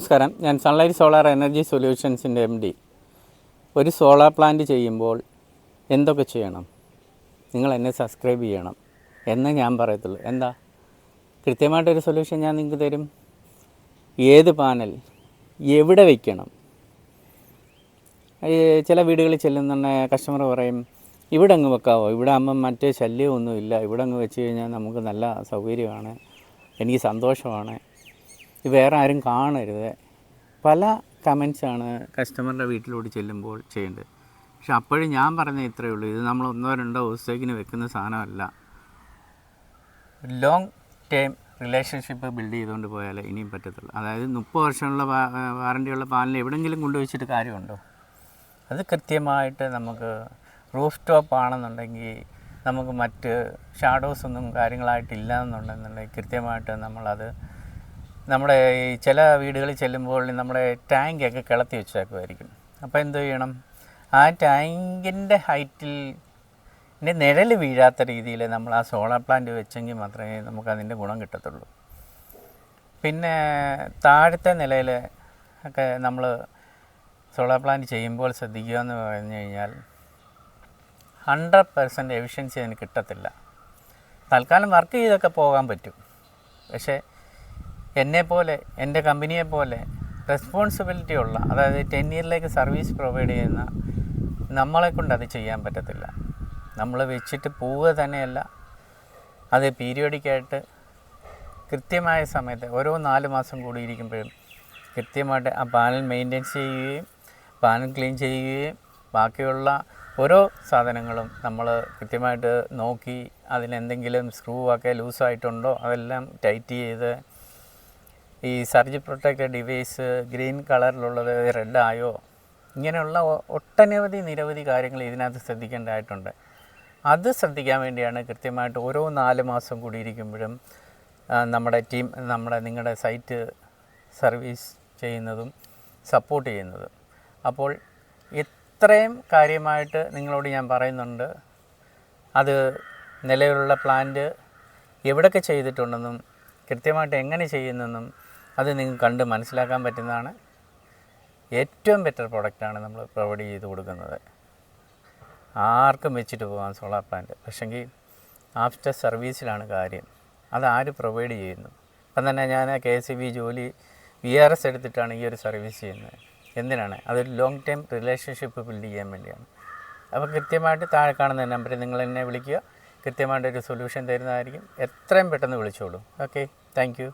നമസ്കാരം, ഞാൻ sunlight solar energy സൊല്യൂഷൻസിൻ്റെ MD. ഒരു സോളാർ പ്ലാന്റ് ചെയ്യുമ്പോൾ എന്തൊക്കെ ചെയ്യണം? നിങ്ങൾ എന്നെ സബ്സ്ക്രൈബ് ചെയ്യണം എന്ന് ഞാൻ പറയത്തുള്ളൂ. എന്താ, കൃത്യമായിട്ടൊരു സൊല്യൂഷൻ ഞാൻ നിങ്ങൾക്ക് തരും. ഏത് പാനൽ എവിടെ വയ്ക്കണം? ചില വീടുകളിൽ ചെല്ലുന്ന കസ്റ്റമർ പറയും, ഇവിടെ അങ്ങ് വെക്കാവോ, ഇവിടെ ആകുമ്പം മറ്റേ ശല്യമൊന്നുമില്ല, ഇവിടെ അങ്ങ് വെച്ച് കഴിഞ്ഞാൽ നമുക്ക് നല്ല സൗകര്യമാണ്, എനിക്ക് സന്തോഷമാണ്, വേറെ ആരും കാണരുത്. പല കമൻസാണ് കസ്റ്റമറുടെ വീട്ടിലോട്ട് ചെല്ലുമ്പോൾ ചെയ്യേണ്ടത്. പക്ഷെ അപ്പോഴും ഞാൻ പറഞ്ഞത് ഇത്രയേ ഉള്ളൂ, ഇത് നമ്മൾ 1-2 ദിവസത്തേക്കിന് വെക്കുന്ന സാധനമല്ല. ലോങ് ടേം റിലേഷൻഷിപ്പ് ബിൽഡ് ചെയ്തുകൊണ്ട് പോയാലേ ഇനിയും പറ്റത്തുള്ളൂ. അതായത് 30 വർഷമുള്ള വാറൻറ്റിയുള്ള പാനൽ എവിടെയെങ്കിലും കൊണ്ടുവച്ചിട്ട് കാര്യമുണ്ടോ? അത് കൃത്യമായിട്ട് നമുക്ക് റൂഫ് ടോപ്പ് ആണെന്നുണ്ടെങ്കിൽ, നമുക്ക് മറ്റ് ഷാഡോസൊന്നും കാര്യങ്ങളായിട്ടില്ല എന്നുണ്ടെന്നുണ്ടെങ്കിൽ കൃത്യമായിട്ട് നമ്മളത് നമ്മുടെ ഈ ചില വീടുകളിൽ ചെല്ലുമ്പോൾ നമ്മുടെ ടാങ്കൊക്കെ കിളത്തി വെച്ചേക്കുമായിരിക്കും. അപ്പോൾ എന്ത് ചെയ്യണം? ആ ടാങ്കിൻ്റെ ഹൈറ്റിൽ നിഴൽ വീഴാത്ത രീതിയിൽ നമ്മൾ ആ സോളാർ പ്ലാന്റ് വെച്ചെങ്കിൽ മാത്രമേ നമുക്കതിൻ്റെ ഗുണം കിട്ടത്തുള്ളൂ. പിന്നെ താഴത്തെ നിലയിൽ ഒക്കെ നമ്മൾ സോളാർ പ്ലാന്റ് ചെയ്യുമ്പോൾ ശ്രദ്ധിക്കുക എന്ന് പറഞ്ഞു കഴിഞ്ഞാൽ 100% എഫിഷ്യൻസി അതിന് കിട്ടത്തില്ല. തൽക്കാലം വർക്ക് ചെയ്തൊക്കെ പോകാൻ പറ്റും. പക്ഷേ എന്നെപ്പോലെ, എൻ്റെ കമ്പനിയെപ്പോലെ റെസ്പോൺസിബിലിറ്റി ഉള്ള, അതായത് 10 ഇയറിലേക്ക് സർവീസ് പ്രൊവൈഡ് ചെയ്യുന്ന നമ്മളെക്കൊണ്ട് അത് ചെയ്യാൻ പറ്റത്തില്ല. നമ്മൾ വെച്ചിട്ട് പോവുക തന്നെയല്ല, അത് പീരിയോഡിക്കായിട്ട് കൃത്യമായ സമയത്ത് ഓരോ 4 മാസം കൂടി ഇരിക്കുമ്പോഴും കൃത്യമായിട്ട് ആ പാനൽ മെയിൻറ്റെയിൻസ് ചെയ്യുകയും പാനൽ ക്ലീൻ ചെയ്യുകയും ബാക്കിയുള്ള ഓരോ സാധനങ്ങളും നമ്മൾ കൃത്യമായിട്ട് നോക്കി അതിനെന്തെങ്കിലും സ്ക്രൂ ഒക്കെ ലൂസായിട്ടുണ്ടോ അതെല്ലാം ടൈറ്റ് ചെയ്ത്, ഈ സർജ് പ്രൊട്ടക്റ്റഡ് ഡിവൈസ് ഗ്രീൻ കളറിലുള്ളത് റെഡ് ആയോ, ഇങ്ങനെയുള്ള നിരവധി കാര്യങ്ങൾ ഇതിനകത്ത് ശ്രദ്ധിക്കേണ്ടതായിട്ടുണ്ട്. അത് ശ്രദ്ധിക്കാൻ വേണ്ടിയാണ് കൃത്യമായിട്ട് ഓരോ 4 മാസം കൂടി ഇരിക്കുമ്പോഴും നമ്മുടെ ടീം നിങ്ങളുടെ സൈറ്റ് സർവീസ് ചെയ്യുന്നതും സപ്പോർട്ട് ചെയ്യുന്നതും. അപ്പോൾ ഇത്രയും കാര്യമായിട്ട് നിങ്ങളോട് ഞാൻ പറയുന്നുണ്ട്. അത് നിലവിലുള്ള പ്ലാന്റ് എവിടെയൊക്കെ ചെയ്തിട്ടുണ്ടെന്നും കൃത്യമായിട്ട് എങ്ങനെ ചെയ്യുന്നെന്നും അത് നിങ്ങൾക്ക് കണ്ട് മനസ്സിലാക്കാൻ പറ്റുന്നതാണ്. ഏറ്റവും ബെറ്റർ പ്രോഡക്റ്റാണ് നമ്മൾ പ്രൊവൈഡ് ചെയ്ത് കൊടുക്കുന്നത്. ആർക്കും വെച്ചിട്ട് പോകാം സോളാർ പ്ലാന്റ്. പക്ഷെങ്കിൽ ആഫ്റ്റർ സർവീസിലാണ് കാര്യം. അതാര് പ്രൊവൈഡ് ചെയ്യുന്നു? അപ്പം തന്നെ ഞാൻ KSEB ജോലി VRS എടുത്തിട്ടാണ് ഈ ഒരു സർവീസ് ചെയ്യുന്നത്. എന്തിനാണ്? അതൊരു ലോങ് ടൈം റിലേഷൻഷിപ്പ് ബിൽഡ് ചെയ്യാൻ വേണ്ടിയാണ്. അപ്പോൾ കൃത്യമായിട്ട് താഴെ കാണുന്ന നമ്പറിൽ നിങ്ങൾ എന്നെ വിളിക്കുക. കൃത്യമായിട്ടൊരു സൊല്യൂഷൻ തരുന്നതായിരിക്കും. എത്രയും പെട്ടെന്ന് വിളിച്ചോളൂ. Okay, thank you.